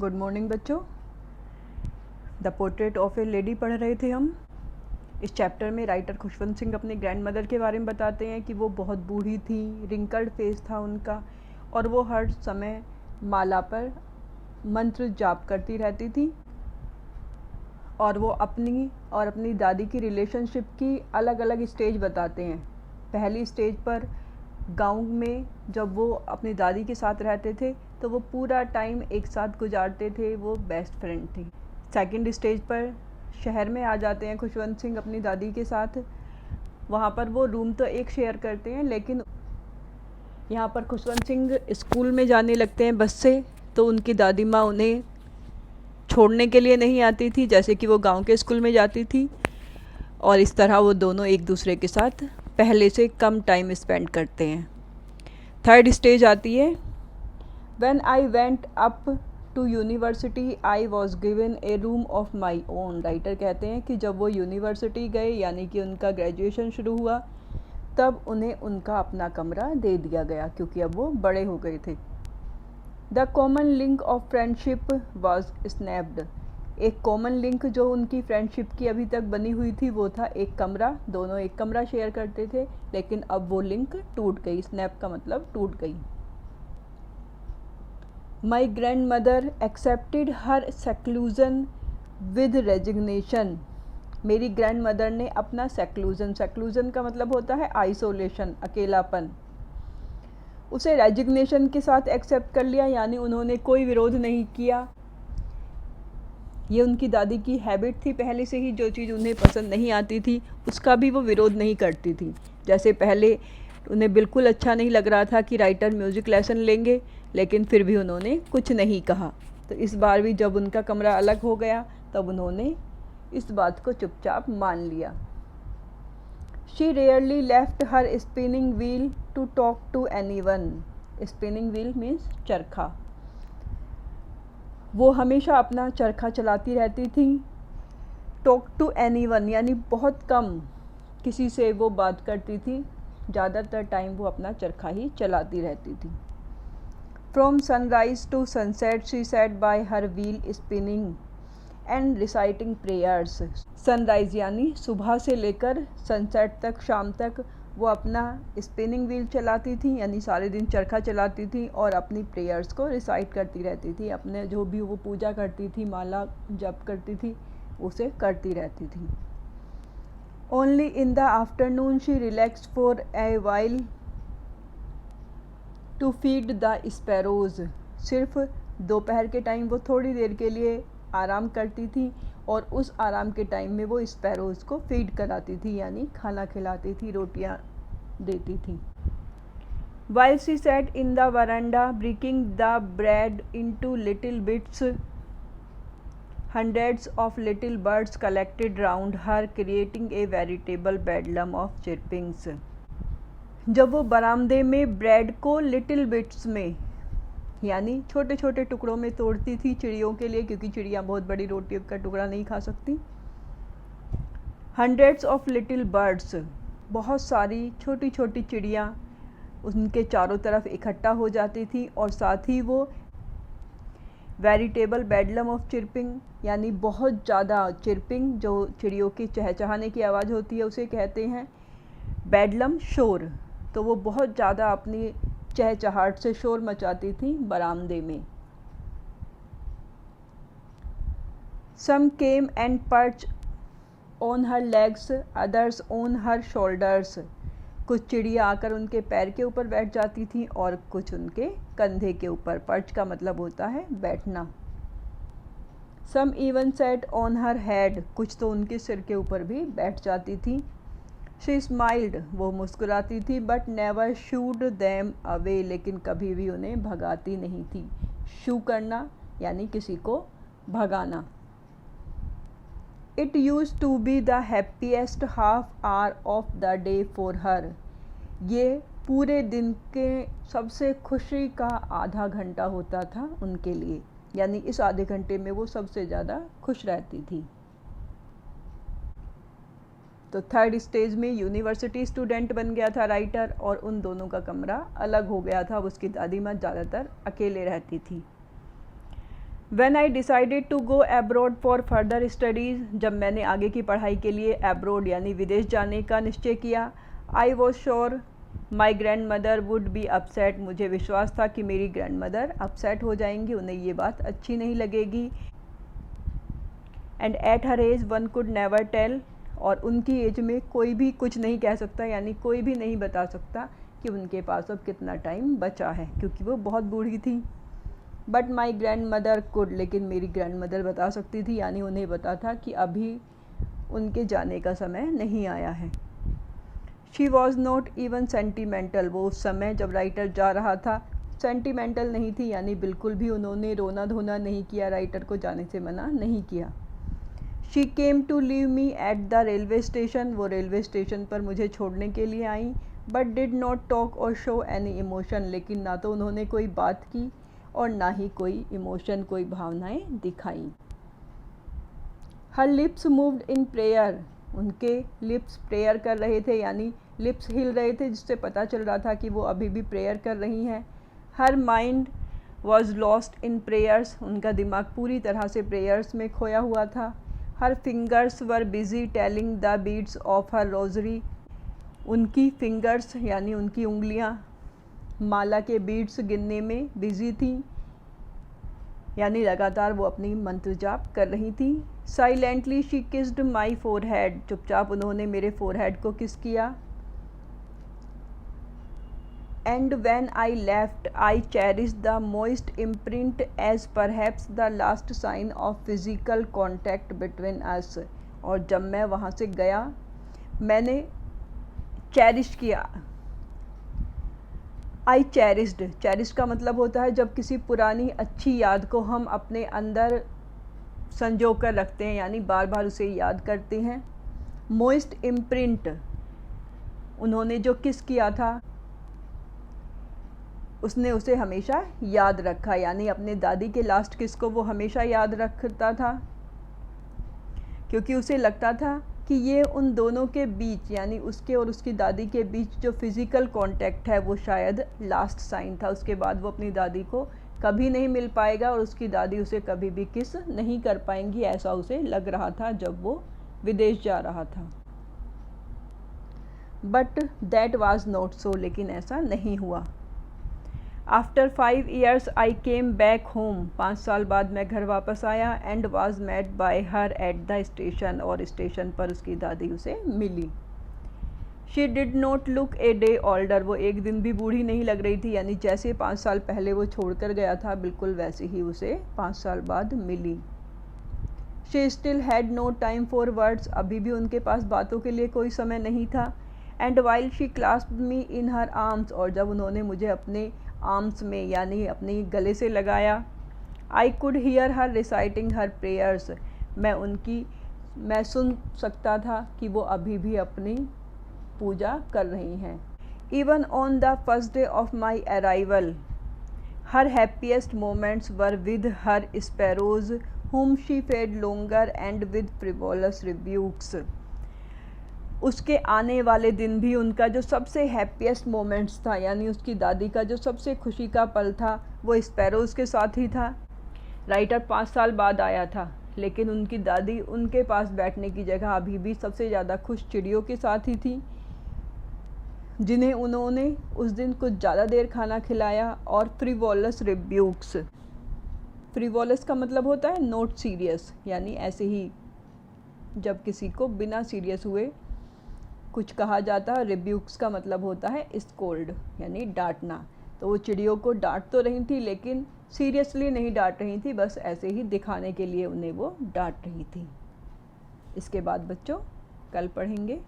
Good morning बच्चों। The portrait of A lady पढ़ रहे थे हम। इस चैप्टर में राइटर खुशवंत सिंह अपनी ग्रैंड मदर के बारे में बताते हैं कि वो बहुत बूढ़ी थी, रिंकल्ड फेस था उनका, और वो हर समय माला पर मंत्र जाप करती रहती थी। और वो अपनी दादी की रिलेशनशिप की अलग अलग स्टेज बताते हैं। पहली स्टेज पर गांव में जब वो अपनी दादी के साथ रहते थे तो वो पूरा टाइम एक साथ गुजारते थे, वो बेस्ट फ्रेंड थी। सेकंड स्टेज पर शहर में आ जाते हैं खुशवंत सिंह अपनी दादी के साथ। वहाँ पर वो रूम तो एक शेयर करते हैं, लेकिन यहाँ पर खुशवंत सिंह स्कूल में जाने लगते हैं बस से, तो उनकी दादी माँ उन्हें छोड़ने के लिए नहीं आती थी जैसे कि वो गांव के स्कूल में जाती थी। और इस तरह वो दोनों एक दूसरे के साथ पहले से कम टाइम स्पेंड करते हैं। थर्ड स्टेज आती है, when I went up to university I was given a room of my own. Writer कहते हैं कि जब वो यूनिवर्सिटी गए, यानी कि उनका ग्रेजुएशन शुरू हुआ, तब उन्हें उनका अपना कमरा दे दिया गया क्योंकि अब वो बड़े हो गए थे। The common link of friendship was snapped. एक कॉमन लिंक जो उनकी फ्रेंडशिप की अभी तक बनी हुई थी वो था एक कमरा। दोनों एक कमरा शेयर करते थे, लेकिन अब वो लिंक टूट गई। स्नैप का मतलब टूट गई। My grand mother accepted her seclusion with resignation. मेरी ग्रैंड मदर ने अपना सेक्लूजन का मतलब होता है आइसोलेशन, अकेलापन, उसे रेजिग्नेशन के साथ एक्सेप्ट कर लिया, यानी उन्होंने कोई विरोध नहीं किया। ये उनकी दादी की हैबिट थी पहले से ही, जो चीज़ उन्हें पसंद नहीं आती थी उसका भी वो विरोध नहीं करती थी। जैसे पहले उन्हें बिल्कुल अच्छा नहीं लग रहा था कि राइटर म्यूज़िक लेसन लेंगे, लेकिन फिर भी उन्होंने कुछ नहीं कहा। तो इस बार भी जब उनका कमरा अलग हो गया तब उन्होंने इस बात को चुपचाप मान लिया। She rarely left her spinning wheel to talk to anyone. Spinning wheel means चरखा। वो हमेशा अपना चरखा चलाती रहती थी। टॉक टू एनीवन यानी बहुत कम किसी से वो बात करती थी, ज़्यादातर टाइम वो अपना चरखा ही चलाती रहती थी। From sunrise to sunset she sat by her wheel spinning and reciting prayers. Sunrise यानी सुबह से लेकर सनसेट तक, शाम तक वो अपना स्पिनिंग व्हील चलाती थी, यानी सारे दिन चरखा चलाती थी और अपनी प्रेयर्स को रिसाइट करती रहती थी। अपने जो भी वो पूजा करती थी, माला जप करती थी, उसे करती रहती थी। Only in the afternoon she relax for a while to feed the sparrows. सिर्फ दोपहर के टाइम वो थोड़ी देर के लिए आराम करती थी और उस आराम के टाइम में वो स्पैरोज़ को फीड कराती थी, यानी खाना खिलाती थी, रोटियां देती थी। While she sat in the veranda breaking the bread into little bits, hundreds of little birds collected round her, creating a veritable bedlam of chirpings. जब वो बरामदे में ब्रेड को लिटिल बिट्स में यानी छोटे छोटे टुकड़ों में तोड़ती थी चिड़ियों के लिए, क्योंकि चिड़ियाँ बहुत बड़ी रोटी का टुकड़ा नहीं खा सकती। हंड्रेड्स ऑफ लिटिल बर्ड्स, बहुत सारी छोटी छोटी चिड़ियाँ उनके चारों तरफ इकट्ठा हो जाती थी, और साथ ही वो वेरिटेबल बेडलम ऑफ चिरपिंग यानी बहुत ज़्यादा चिरपिंग, जो चिड़ियों की चहचहाने की आवाज़ होती है उसे कहते हैं बेडलम, शोर। तो वो बहुत ज़्यादा अपनी चहचहाट से शोर मचाती थी बरामदे में। Some came and perch on her legs, others on her shoulders. कुछ चिड़िया आकर उनके पैर के ऊपर बैठ जाती थी और कुछ उनके कंधे के ऊपर। पर्च का मतलब होता है बैठना। Some even sat on her head, कुछ तो उनके सिर के ऊपर भी बैठ जाती थी। शी स्माइल्ड, वो मुस्कुराती थी, but never should them away, लेकिन कभी भी उन्हें भगाती नहीं थी। शू करना यानी किसी को भगाना। It used to be the happiest half hour of the day for her. ये पूरे दिन के सबसे खुशी का आधा घंटा होता था उनके लिए, यानी इस आधे घंटे में वो सबसे ज़्यादा खुश रहती थी। तो थर्ड स्टेज में यूनिवर्सिटी स्टूडेंट बन गया था राइटर, और उन दोनों का कमरा अलग हो गया था। उसकी दादी माँ ज़्यादातर अकेले रहती थी। When I decided to go abroad for further studies, जब मैंने आगे की पढ़ाई के लिए abroad यानी विदेश जाने का निश्चय किया, I was sure my grandmother would be upset. मुझे विश्वास था कि मेरी grandmother upset हो जाएंगी, उन्हें ये बात अच्छी नहीं लगेगी. And at her age one could never tell. और उनकी एज में कोई भी कुछ नहीं कह सकता, यानी कोई भी नहीं बता सकता कि उनके पास अब कितना टाइम बचा है, क्योंकि वो बहुत बूढ़ी थी. But my grand mother could, लेकिन मेरी ग्रैंड मदर बता सकती थी, यानी उन्हें पता था कि अभी उनके जाने का समय नहीं आया है. She was not even sentimental, वो उस समय जब राइटर जा रहा था सेंटिमेंटल नहीं थी, यानी बिल्कुल भी उन्होंने रोना धोना नहीं किया, राइटर को जाने से मना नहीं किया. She came to leave me at the railway station, वो रेलवे स्टेशन पर मुझे छोड़ने के लिए आई. But did not talk or show any emotion, लेकिन ना तो उन्होंने कोई बात की और ना ही कोई इमोशन, कोई भावनाएं दिखाई. हर लिप्स मूव्ड इन प्रेयर, उनके लिप्स प्रेयर कर रहे थे, यानी लिप्स हिल रहे थे, जिससे पता चल रहा था कि वो अभी भी प्रेयर कर रही हैं. Her mind was lost in prayers, उनका दिमाग पूरी तरह से प्रेयर्स में खोया हुआ था. Her fingers were busy telling the beads of her rosary, उनकी फिंगर्स यानी उनकी उंगलियां माला के बीट्स गिनने में बिजी थी, यानी लगातार वो अपनी मंत्र जाप कर रही थी. Silently she kissed my forehead, चुपचाप उन्होंने मेरे फोरहेड को किस किया. And when I left I cherish the moist imprint as perhaps the last sign of physical contact between us, और जब मैं वहाँ से गया मैंने चेरिश किया. आई चेरिश्ड, चेरिश का मतलब होता है जब किसी पुरानी अच्छी याद को हम अपने अंदर संजो कर रखते हैं, यानी बार बार उसे याद करते हैं. मोइस्ट इम्प्रिंट, उन्होंने जो किस किया था उसने उसे हमेशा याद रखा, यानी अपने दादी के लास्ट किस को वो हमेशा याद रखता था, क्योंकि उसे लगता था कि ये उन दोनों के बीच, यानी उसके और उसकी दादी के बीच जो फिज़िकल कांटेक्ट है वो शायद लास्ट साइन था. उसके बाद वो अपनी दादी को कभी नहीं मिल पाएगा और उसकी दादी उसे कभी भी किस नहीं कर पाएंगी, ऐसा उसे लग रहा था जब वो विदेश जा रहा था. But that was not so, लेकिन ऐसा नहीं हुआ. After 5 years I came back home, 5 साल बाद मैं घर वापस आया. And was met by her at the station, और स्टेशन पर उसकी दादी उसे मिली. She did not look a day older, वो एक दिन भी बूढ़ी नहीं लग रही थी, यानी जैसे 5 साल पहले वो छोड़कर गया था बिल्कुल वैसे ही उसे 5 साल बाद मिली. She still had no time for words, अभी भी उनके पास बातों के लिए कोई समय नहीं था. And while she clasped me in her arms, और जब उन्होंने मुझे अपने आर्म्स में यानी अपने गले से लगाया. I could hear her reciting her prayers, मैं सुन सकता था कि वो अभी भी अपनी पूजा कर रही हैं. Even on the first day of my arrival her happiest moments were with her sparrows whom she fed longer and with frivolous rebukes. उसके आने वाले दिन भी उनका जो सबसे हैप्पीएस्ट मोमेंट्स था, यानी उसकी दादी का जो सबसे खुशी का पल था, वो स्पैरोज़ के साथ ही था. राइटर 5 साल बाद आया था, लेकिन उनकी दादी उनके पास बैठने की जगह अभी भी सबसे ज़्यादा खुश चिड़ियों के साथ ही थी, जिन्हें उन्होंने उस दिन कुछ ज़्यादा देर खाना खिलाया. और फ्रिवोलस रिब्यूक्स, फ्रिवोलस का मतलब होता है नॉट सीरियस, यानी ऐसे ही जब किसी को बिना सीरियस हुए कुछ कहा जाता है. रिब्यूक्स का मतलब होता है स्कोल्ड, यानी डांटना. तो वो चिड़ियों को डांट तो रही थी, लेकिन सीरियसली नहीं डांट रही थी, बस ऐसे ही दिखाने के लिए उन्हें वो डांट रही थी. इसके बाद बच्चों कल पढ़ेंगे.